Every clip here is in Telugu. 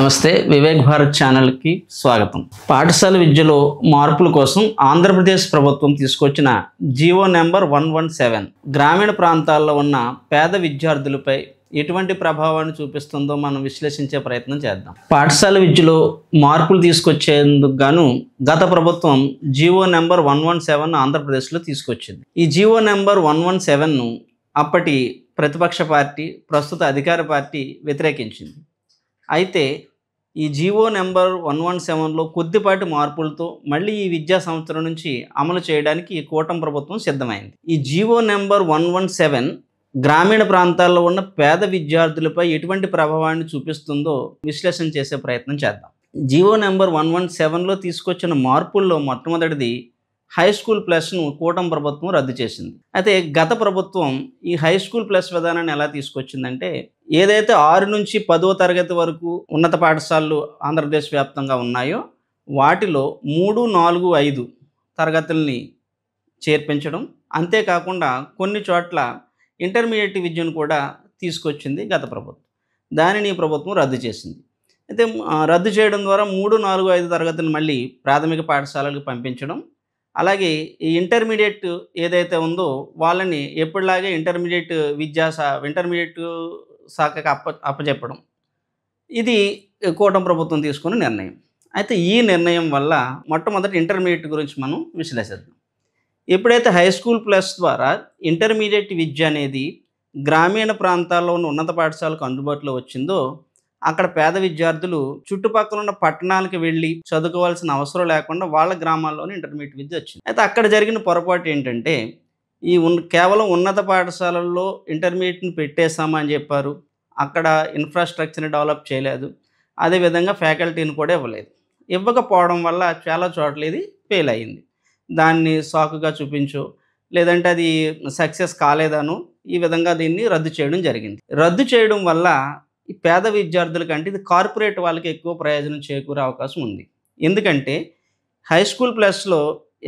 నమస్తే వివేక్ భారత్ ఛానల్ కి స్వాగతం. పాఠశాల విద్యలో మార్పుల కోసం ఆంధ్రప్రదేశ్ ప్రభుత్వం తీసుకొచ్చిన జీవో నెంబర్ 117 గ్రామీణ ప్రాంతాల్లో ఉన్న పేద విద్యార్థులపై ఎటువంటి ప్రభావాన్ని చూపిస్తుందో మనం విశ్లేషించే ప్రయత్నం చేద్దాం. పాఠశాల విద్యలో మార్పులు తీసుకొచ్చేందుకు గాను గత ప్రభుత్వం జీవో నెంబర్ 117 ఆంధ్రప్రదేశ్లో తీసుకొచ్చింది. ఈ జీవో నెంబర్ 117ను అప్పటి ప్రతిపక్ష పార్టీ, ప్రస్తుత అధికార పార్టీ వ్యతిరేకించింది. అయితే ఈ జీవో నెంబర్ 117లో కొద్దిపాటి మార్పులతో మళ్ళీ ఈ విద్యా సంవత్సరం నుంచి అమలు చేయడానికి ఈ కూటమి ప్రభుత్వం సిద్ధమైంది. ఈ జీవో నెంబర్ 117 గ్రామీణ ప్రాంతాల్లో ఉన్న పేద విద్యార్థులపై ఎటువంటి ప్రభావాన్ని చూపిస్తుందో విశ్లేషణ చేసే ప్రయత్నం చేద్దాం. జీవో నెంబర్ 117లో తీసుకొచ్చిన మార్పుల్లో మొట్టమొదటిది హై స్కూల్ ప్లస్ను కూటమి ప్రభుత్వం రద్దు చేసింది. అయితే గత ప్రభుత్వం ఈ హై స్కూల్ ప్లస్ విధానాన్ని ఎలా తీసుకొచ్చిందంటే, ఏదైతే 6 నుంచి 10వ తరగతి వరకు ఉన్నత పాఠశాలలు ఆంధ్రప్రదేశ్ వ్యాప్తంగా ఉన్నాయో వాటిలో 3, 4, 5 తరగతుల్ని చేర్పించడం, అంతేకాకుండా కొన్ని చోట్ల ఇంటర్మీడియట్ విద్యను కూడా తీసుకొచ్చింది గత ప్రభుత్వం. దానిని ఈ ప్రభుత్వం రద్దు చేసింది. అయితే రద్దు చేయడం ద్వారా 3, 4, 5 తరగతులు మళ్ళీ ప్రాథమిక పాఠశాలలకు పంపించడం, అలాగే ఈ ఇంటర్మీడియట్ ఏదైతే ఉందో వాళ్ళని ఎప్పటిలాగే ఇంటర్మీడియట్ శాఖకు అప్పచెప్పడం, ఇది కూటమి ప్రభుత్వం తీసుకున్న నిర్ణయం. అయితే ఈ నిర్ణయం వల్ల మొట్టమొదటి ఇంటర్మీడియట్ గురించి మనం విశ్లేషిద్దాం. ఎప్పుడైతే హై స్కూల్ ప్లస్ ద్వారా ఇంటర్మీడియట్ విద్య అనేది గ్రామీణ ప్రాంతాల్లో ఉన్న ఉన్నత పాఠశాలకు అందుబాటులో వచ్చిందో, అక్కడ పేద విద్యార్థులు చుట్టుపక్కల ఉన్న పట్టణాలకు వెళ్ళి చదువుకోవాల్సిన అవసరం లేకుండా వాళ్ళ గ్రామాల్లోనే ఇంటర్మీడియట్ విద్య వచ్చింది. అయితే అక్కడ జరిగిన పొరపాటు ఏంటంటే, కేవలం ఉన్నత పాఠశాలల్లో ఇంటర్మీడియట్ని పెట్టేశామని చెప్పారు. అక్కడ ఇన్ఫ్రాస్ట్రక్చర్ని డెవలప్ చేయలేదు, అదేవిధంగా ఫ్యాకల్టీని కూడా ఇవ్వలేదు. ఇవ్వకపోవడం వల్ల చాలా చోట్ల ఇది ఫెయిల్ అయ్యింది. దాన్ని సాకుగా చూపించో, లేదంటే అది సక్సెస్ కాలేదనో ఈ విధంగా దీన్ని రద్దు చేయడం జరిగింది. రద్దు చేయడం వల్ల ఈ పేద విద్యార్థుల కంటే ఇది కార్పొరేట్ వాళ్ళకి ఎక్కువ ప్రయోజనం చేకూరే అవకాశం ఉంది. ఎందుకంటే హై స్కూల్ ప్లస్లో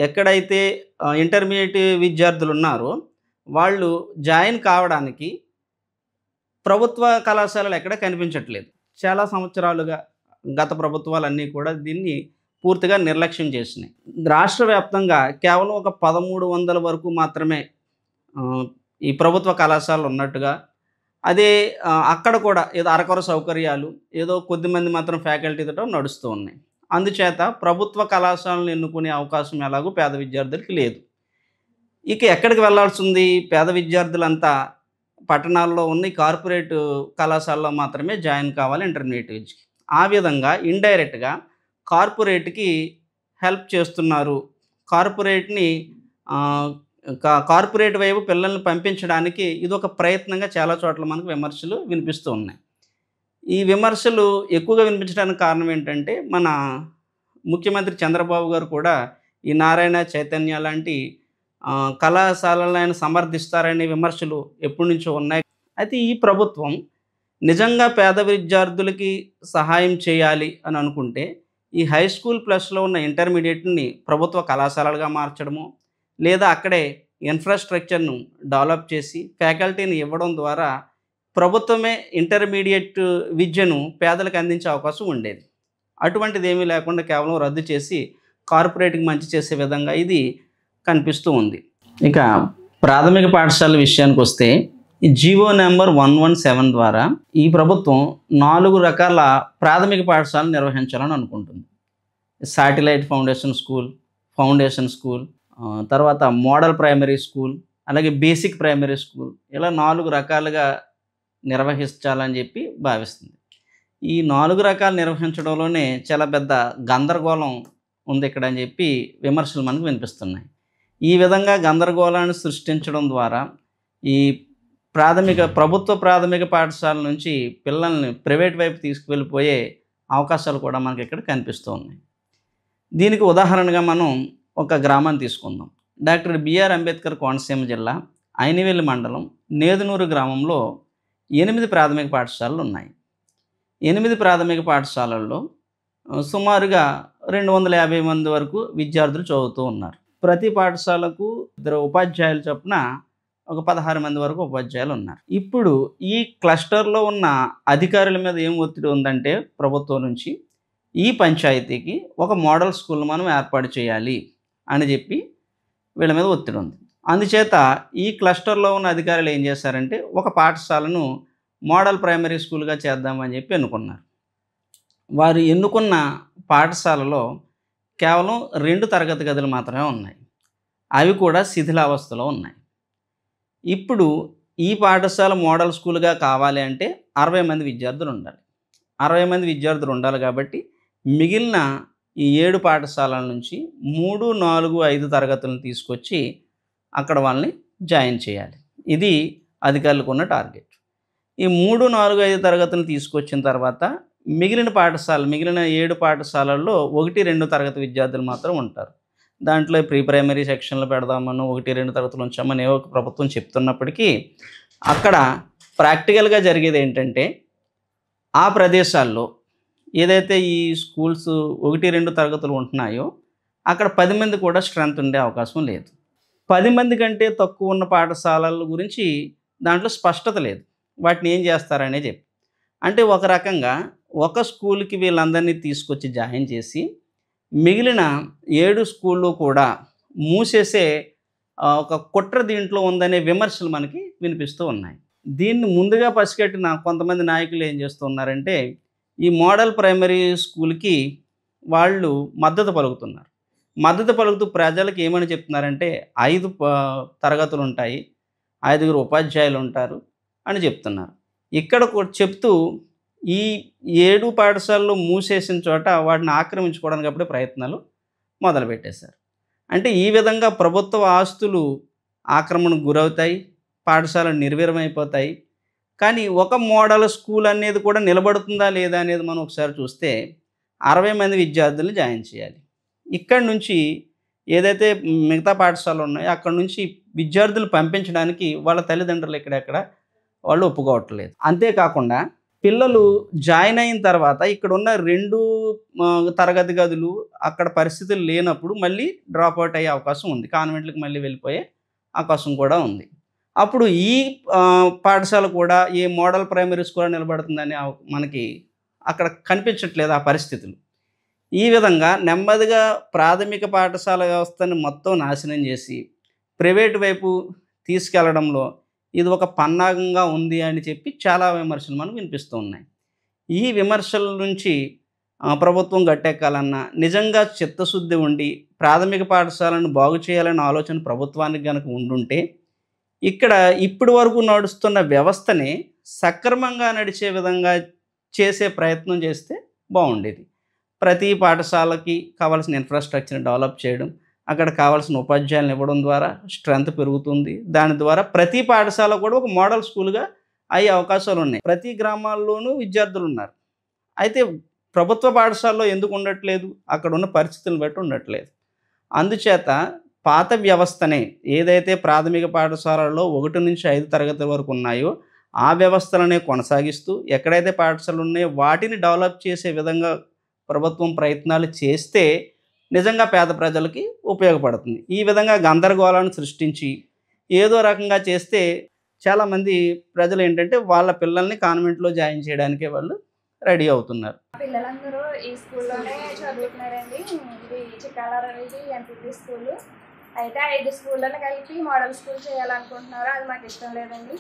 ఎక్కడైతే ఇంటర్మీడియట్ విద్యార్థులు ఉన్నారో వాళ్ళు జాయిన్ కావడానికి ప్రభుత్వ కళాశాలలు ఎక్కడ కనిపించట్లేదు. చాలా సంవత్సరాలుగా గత ప్రభుత్వాలన్నీ కూడా దీన్ని పూర్తిగా నిర్లక్ష్యం చేసినాయి. రాష్ట్ర వ్యాప్తంగా కేవలం ఒక 1300 వరకు మాత్రమే ఈ ప్రభుత్వ కళాశాలలు ఉన్నట్టుగా, అదే అక్కడ కూడా ఏదో అరకొర సౌకర్యాలు, ఏదో కొద్దిమంది మాత్రం ఫ్యాకల్టీతో నడుస్తూ ఉన్నాయి. అందుచేత ప్రభుత్వ కళాశాలను ఎన్నుకునే అవకాశం ఎలాగో పేద విద్యార్థులకి లేదు. ఇక ఎక్కడికి వెళ్లాల్సి ఉంది? పేద విద్యార్థులంతా పట్టణాల్లో ఉన్న కార్పొరేట్ కళాశాలలో మాత్రమే జాయిన్ కావాలి ఇంటర్మీడియట్ విద్యకి. ఆ విధంగా ఇండైరెక్ట్గా కార్పొరేట్కి హెల్ప్ చేస్తున్నారు. కార్పొరేట్ వైపు పిల్లల్ని పంపించడానికి ఇది ఒక ప్రయత్నంగా చాలా చోట్ల మనకు విమర్శలు వినిపిస్తూ ఉన్నాయి. ఈ విమర్శలు ఎక్కువగా వినిపించడానికి కారణం ఏంటంటే, మన ముఖ్యమంత్రి చంద్రబాబు గారు కూడా ఈ నారాయణ చైతన్య లాంటి కళాశాలను ఆయన సమర్థిస్తారనే విమర్శలు ఎప్పటి నుంచో ఉన్నాయి. అయితే ఈ ప్రభుత్వం నిజంగా పేద విద్యార్థులకి సహాయం చేయాలి అని అనుకుంటే, ఈ హై స్కూల్ ప్లస్లో ఉన్న ఇంటర్మీడియట్ని ప్రభుత్వ కళాశాలలుగా మార్చడము, లేదా అక్కడే ఇన్ఫ్రాస్ట్రక్చర్ను డెవలప్ చేసి ఫ్యాకల్టీని ఇవ్వడం ద్వారా ప్రభుత్వమే ఇంటర్మీడియట్ విద్యను పేదలకు అందించే అవకాశం ఉండేది. అటువంటిది ఏమీ లేకుండా కేవలం రద్దు చేసి కార్పొరేట్కి మంచి చేసే విధంగా ఇది కనిపిస్తూ ఉంది. ఇక ప్రాథమిక పాఠశాల విషయానికి వస్తే, ఈ జీవో నెంబర్ 117 ద్వారా ఈ ప్రభుత్వం 4 రకాల ప్రాథమిక పాఠశాలను నిర్వహించాలని అనుకుంటుంది. శాటిలైట్ ఫౌండేషన్ స్కూల్, తర్వాత మోడల్ ప్రైమరీ స్కూల్, అలాగే బేసిక్ ప్రైమరీ స్కూల్, ఇలా 4 రకాలుగా నిర్వహించాలని చెప్పి భావిస్తుంది. ఈ 4 రకాలు నిర్వహించడంలోనే చాలా పెద్ద గందరగోళం ఉంది ఇక్కడ అని చెప్పి విమర్శలు మనకు వినిపిస్తున్నాయి. ఈ విధంగా గందరగోళాన్ని సృష్టించడం ద్వారా ఈ ప్రభుత్వ ప్రాథమిక పాఠశాల నుంచి పిల్లల్ని ప్రైవేట్ వైపు తీసుకువెళ్ళిపోయే అవకాశాలు కూడా మనకి ఇక్కడ కనిపిస్తూ ఉన్నాయి. దీనికి ఉదాహరణగా మనం ఒక గ్రామాన్ని తీసుకుందాం. డాక్టర్ బిఆర్ అంబేద్కర్ కోనసీమ జిల్లా ఐనివేలి మండలం నేదునూరు గ్రామంలో 8 ప్రాథమిక పాఠశాలలు ఉన్నాయి. 8 ప్రాథమిక పాఠశాలల్లో సుమారుగా 250 మంది వరకు విద్యార్థులు చదువుతూ ఉన్నారు. ప్రతి పాఠశాలకు 2 ఉపాధ్యాయులు చొప్పున ఒక 16 మంది వరకు ఉపాధ్యాయులు ఉన్నారు. ఇప్పుడు ఈ క్లస్టర్‌లో ఉన్న అధికారుల మీద ఏం ఒత్తిడి ఉందంటే ప్రభుత్వం నుంచి, ఈ పంచాయతీకి ఒక మోడల్ స్కూల్ మనం ఏర్పాటు చేయాలి అని చెప్పి వీళ్ళ మీద ఒత్తిడి ఉంది. అందుచేత ఈ క్లస్టర్‌లో ఉన్న అధికారులు ఏం చేశారంటే, ఒక పాఠశాలను మోడల్ ప్రైమరీ స్కూల్‌గా చేద్దామని చెప్పి ఎన్నుకున్నారు. వారు ఎన్నుకున్న పాఠశాలలో కేవలం 2 తరగతి గదులు మాత్రమే ఉన్నాయి. అవి కూడా శిథిలావస్థలో ఉన్నాయి. ఇప్పుడు ఈ పాఠశాల మోడల్ స్కూల్‌గా కావాలి అంటే 60 మంది విద్యార్థులు ఉండాలి. 60 మంది విద్యార్థులు ఉండాలి కాబట్టి మిగిలిన ఈ 7 పాఠశాలల నుంచి 3, 4, 5 తరగతులను తీసుకొచ్చి అక్కడ వాళ్ళని జాయిన్ చేయాలి. ఇది అధికారులకు ఉన్న టార్గెట్. ఈ 3, 4, 5 తరగతులను తీసుకొచ్చిన తర్వాత మిగిలిన 7 పాఠశాలల్లో 1, 2 తరగతి విద్యార్థులు మాత్రం ఉంటారు. దాంట్లో ప్రీ ప్రైమరీ సెక్షన్‌లో పెడదామనో 1, 2 తరగతులు ఉంచామని ఏవో ప్రభుత్వం చెప్తున్నప్పటికీ అక్కడ ప్రాక్టికల్‌గా జరిగేది ఏంటంటే, ఆ ప్రదేశాల్లో ఏదైతే ఈ స్కూల్స్ 1, 2 తరగతులు ఉంటున్నాయో అక్కడ 10 మంది కూడా స్ట్రెంత్ ఉండే అవకాశం లేదు. 10 మంది కంటే తక్కువ ఉన్న పాఠశాలల గురించి దాంట్లో స్పష్టత లేదు. వాటిని ఏం చేస్తారనే చెప్పి. అంటే ఒక రకంగా ఒక స్కూల్‌కి వీళ్ళందరినీ తీసుకొచ్చి జాయిన్ చేసి మిగిలిన 7 స్కూళ్ళు కూడా మూసేసే ఒక కుట్ర దీంట్లో ఉందనే విమర్శలు మనకి వినిపిస్తూ ఉన్నాయి. దీన్ని ముందుగా పసిగట్టిన కొంతమంది నాయకులు ఏం చేస్తున్నారంటే, ఈ మోడల్ ప్రైమరీ స్కూల్‌కి వాళ్ళు మద్దతు పలుకుతున్నారు. మద్దతు పలుకుతూ ప్రజలకు ఏమని చెప్తున్నారంటే 5 తరగతులు ఉంటాయి, 5 ఉపాధ్యాయులు ఉంటారు అని చెప్తున్నారు. ఇక్కడ కూడా చెప్తూ ఈ 7 పాఠశాలలు మూసేసిన చోట వాటిని ఆక్రమించుకోవడానికి అప్పుడే ప్రయత్నాలు మొదలుపెట్టేశారు. అంటే ఈ విధంగా ప్రభుత్వ ఆస్తులు ఆక్రమణకు గురవుతాయి, పాఠశాలలు నిర్వీర్యమైపోతాయి. కానీ ఒక మోడల్ స్కూల్ అనేది కూడా నిలబడుతుందా లేదా అనేది మనం ఒకసారి చూస్తే 60 మంది విద్యార్థులను జాయిన్ చేయాలి. ఇక్కడి నుంచి ఏదైతే మిగతా పాఠశాలలు ఉన్నాయో అక్కడి నుంచి విద్యార్థులు పంపించడానికి వాళ్ళ తల్లిదండ్రులు ఎక్కడెక్కడ వాళ్ళు ఒప్పుకోవట్లేదు. అంతేకాకుండా పిల్లలు జాయిన్ అయిన తర్వాత ఇక్కడున్న 2 తరగతి గదులు అక్కడ పరిస్థితులు లేనప్పుడు మళ్ళీ డ్రాప్ అవుట్ అయ్యే అవకాశం ఉంది. కాన్వెంట్‌లకు మళ్ళీ వెళ్ళిపోయే అవకాశం కూడా ఉంది. అప్పుడు ఈ పాఠశాల కూడా ఏ మోడల్ ప్రైమరీ స్కూల్ నిలబడుతుందని మనకి అక్కడ కనిపించట్లేదు ఆ పరిస్థితులు. ఈ విధంగా నెమ్మదిగా ప్రాథమిక పాఠశాల వ్యవస్థని మొత్తం నాశనం చేసి ప్రైవేటు వైపు తీసుకెళ్లడంలో ఇది ఒక పన్నాగంగా ఉంది అని చెప్పి చాలా విమర్శలు మనకు వినిపిస్తూ ఉన్నాయి. ఈ విమర్శల నుంచి ప్రభుత్వం గట్టెక్కాలన్నా, నిజంగా చిత్తశుద్ధి ఉండి ప్రాథమిక పాఠశాలను బాగు చేయాలనే ఆలోచన ప్రభుత్వానికి గనక ఉండుంటే, ఇక్కడ ఇప్పటి వరకు నడుస్తున్న వ్యవస్థని సక్రమంగా నడిచే విధంగా చేసే ప్రయత్నం చేస్తే బాగుండేది. ప్రతి పాఠశాలకి కావాల్సిన ఇన్ఫ్రాస్ట్రక్చర్ని డెవలప్ చేయడం, అక్కడ కావాల్సిన ఉపాధ్యాయులను ఇవ్వడం ద్వారా స్ట్రెంత్ పెరుగుతుంది. దాని ద్వారా ప్రతి పాఠశాల కూడా ఒక మోడల్ స్కూల్‌గా అయ్యే అవకాశాలు ఉన్నాయి. ప్రతి గ్రామాల్లోనూ విద్యార్థులు ఉన్నారు. అయితే ప్రభుత్వ పాఠశాలలో ఎందుకు ఉండట్లేదు? అక్కడ ఉన్న పరిస్థితులను బట్టి ఉండట్లేదు. అందుచేత పాత వ్యవస్థనే ఏదైతే ప్రాథమిక పాఠశాలల్లో 1 నుంచి 5 తరగతుల వరకు ఉన్నాయో ఆ వ్యవస్థలనే కొనసాగిస్తూ, ఎక్కడైతే పాఠశాలలు ఉన్నాయో వాటిని డెవలప్ చేసే విధంగా ప్రభుత్వం ప్రయత్నాలు చేస్తే నిజంగా పేద ప్రజలకి ఉపయోగపడుతుంది. ఈ విధంగా గందరగోళాన్ని సృష్టించి ఏదో రకంగా చేస్తే చాలామంది ప్రజలు ఏంటంటే వాళ్ళ పిల్లల్ని కాన్వెంట్‌లో జాయిన్ చేయడానికే వాళ్ళు రెడీ అవుతున్నారు. పిల్లలందరూ ఈ స్కూల్లోనే చదువుతున్నారండి. ఇది చిక్కాలూరు అనేది ఎంపీపీ స్కూలు. అయితే 5 స్కూళ్ళను కలిపి మోడల్ స్కూల్ చేయాలనుకుంటున్నారు. అది మాకు ఇష్టం లేదండి.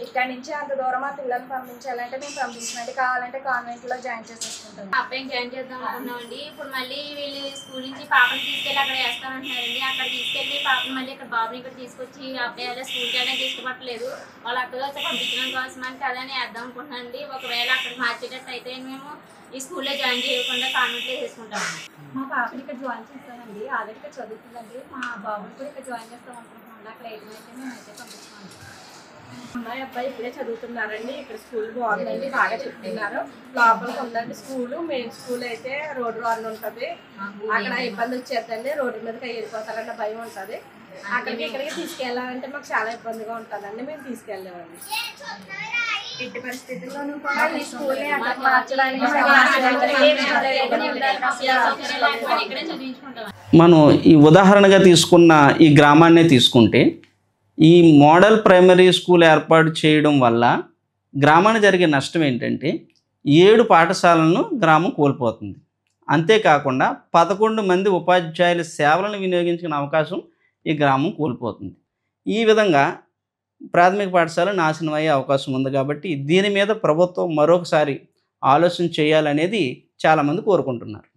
ఇక్కడ నుంచి అంత దూరం మా పిల్లల్ని పంపించాలంటే మేము పంపించమండి, కావాలంటే కాన్వెంట్లో జాయిన్ చేసేసుకుంటాం. అబ్బాయిని జాయిన్ చేద్దాం అనుకున్నామండి. ఇప్పుడు మళ్ళీ వీళ్ళు స్కూల్ నుంచి పాపని తీసుకెళ్ళి అక్కడ వేస్తానంటున్నారండి. అక్కడ తీసుకెళ్ళి పాపని మళ్ళీ ఇక్కడ బాబుని ఇక్కడ తీసుకొచ్చి అబ్బాయి అలా స్కూల్కి వెళ్ళడానికి ఇష్టపడలేదు. వాళ్ళ అక్కగా పంపించడం కోసం అంటే అదని వేద్దాం అనుకుంటున్నానండి. ఒకవేళ అక్కడ మార్చేటట్టు అయితే మేము ఈ స్కూల్లో జాయిన్ చేయకుండా కాన్వెంట్లో వేసుకుంటామండి. మా పాపని ఇక్కడ జాయిన్ చేస్తానండి. ఆల్రెడీ ఇక్కడ చదువుతుందండి. మా బాబుని కూడా ఇక్కడ జాయిన్ చేస్తాం అనుకుంటున్నామండి. అక్కడ అయితే మేమైతే పంపిస్తామండి. అమ్మాయి అబ్బాయి ఇప్పుడే చదువుతున్నారండి. ఇక్కడ స్కూల్ బాగుందండి, బాగా చెప్తున్నారు. లోపలికి ఉందండి స్కూలు. మెయిన్ స్కూల్ అయితే రోడ్డు రన్ ఉంటుంది. అక్కడ ఇబ్బంది వచ్చేద్దండి. రోడ్డు మీదకి వెళ్ళిపోతారన్న భయం ఉంటుంది. అక్కడికి ఇక్కడికి తీసుకెళ్ళాలంటే మాకు చాలా ఇబ్బందిగా ఉంటుందండి. మేము తీసుకెళ్ళామండి. ఎట్టి పరిస్థితుల్లోనూ కూడా ఈ స్కూల్ని అక్కడ మనం ఈ ఉదాహరణగా తీసుకున్న ఈ గ్రామాన్నే తీసుకుంటే ఈ మోడల్ ప్రైమరీ స్కూల్ ఏర్పాటు చేయడం వల్ల గ్రామానికి జరిగే నష్టం ఏంటంటే 7 పాఠశాలలను గ్రామం కోల్పోతుంది. అంతేకాకుండా 11 మంది ఉపాధ్యాయుల సేవలను వినియోగించుకునే అవకాశం ఈ గ్రామం కోల్పోతుంది. ఈ విధంగా ప్రాథమిక పాఠశాల నాశనం అయ్యే అవకాశం ఉంది. కాబట్టి దీని మీద ప్రభుత్వం మరొకసారి ఆలోచన చేయాలనేది చాలామంది కోరుకుంటున్నారు.